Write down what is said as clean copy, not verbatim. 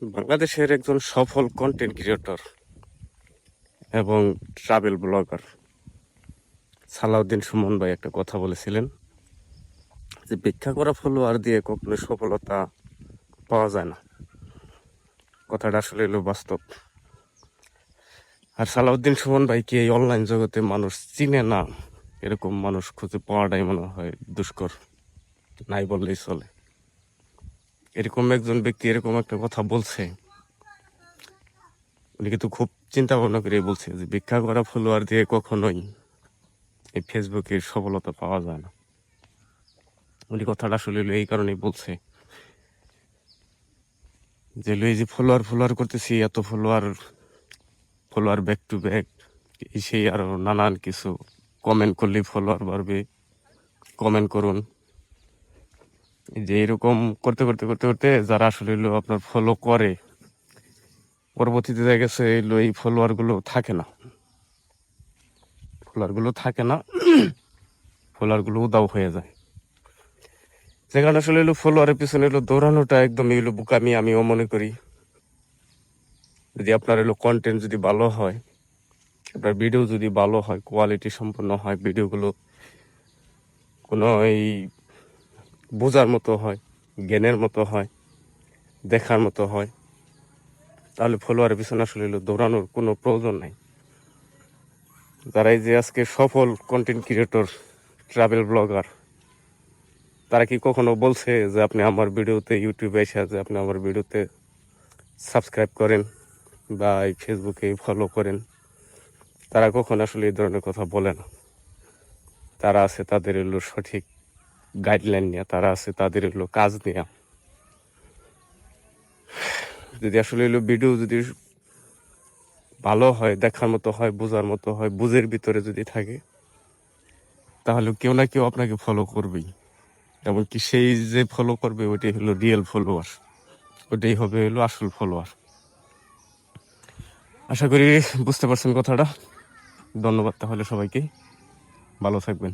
বাংলাদেশের একজন সফল কন্টেন্ট ক্রিয়েটর এবং ট্রাভেল ব্লগার সালাউদ্দিন সুমন ভাই একটা কথা বলেছিলেন যে ভিক্ষা করা ফলোয়ার দিয়ে কখনো সফলতা পাওয়া যায় না। কথাটা আসলে হলো বাস্তব। আর সালাউদ্দিন সুমন ভাইকে এই অনলাইন জগতে মানুষ চিনে না, এরকম মানুষ খুঁজে পাওয়াটাই মনে হয় দুষ্কর, নাই বললেই চলে। এরকম একজন ব্যক্তি এরকম একটা কথা বলছে, উনি কিন্তু খুব চিন্তা ভাবনা করে বলছে যে ভিক্ষা করা ফলোয়ার দিয়ে কখনোই এই ফেসবুকে সফলতা পাওয়া যায় না। উনি কথাটা আসলে এই কারণেই বলছে যে এই যে ফলোয়ার করতেছি, এত ফলোয়ার ব্যাক টু ব্যাক, সেই আরো নানান কিছু, কমেন্ট করলে ফলোয়ার বাড়বে, কমেন্ট করুন। যে এরকম করতে করতে করতে করতে যারা আসলে আপনার ফলো করে, পরবর্তীতে দেখা গেছে এই ফলোয়ার গুলো থাকে না, ফলোয়ার গুলো উদাও হয়ে যায়। যেখানে আসলে ফলোয়ারের পিছনে দৌড়ানোটা একদম বোকামি আমিও মনে করি। যদি আপনার কন্টেন্ট যদি ভালো হয়, আপনার ভিডিও যদি ভালো হয়, কোয়ালিটি সম্পন্ন হয়, ভিডিওগুলো কোনো এই বোঝার মতো হয়, জ্ঞানের মতো হয়, দেখার মতো হয়, তাহলে ফলোয়ারের পিছনে আসলে দৌড়ানোর কোনো প্রয়োজন নাই। যারা এই যে আজকে সফল কন্টেন্ট ক্রিয়েটর, ট্রাভেল ব্লগার, তারা কি কখনো বলছে যে আপনি আমার ভিডিওতে, ইউটিউবে এসে যে আপনি আমার ভিডিওতে সাবস্ক্রাইব করেন বা এই ফেসবুকে ফলো করেন? তারা কখনো আসলে এই ধরনের কথা বলে না। তারা আছে তাদের সঠিক গাইডলাইন নিয়ে, তারা আছে তাদের কাজ নিয়ে। যদি আসলে ভিডিও যদি ভালো হয়, দেখার মতো হয়, বোঝার মতো হয়, বুঝের ভিতরে যদি থাকে, তাহলে কেউ না কেউ আপনাকে ফলো করবেই। এমনকি সেই যে ফলো করবে ওইটাই রিয়েল ফলোয়ার, ওইটাই হবে আসল ফলোয়ার। আশা করি বুঝতে পারছেন কথাটা। ধন্যবাদ তাহলে সবাইকে, ভালো থাকবেন।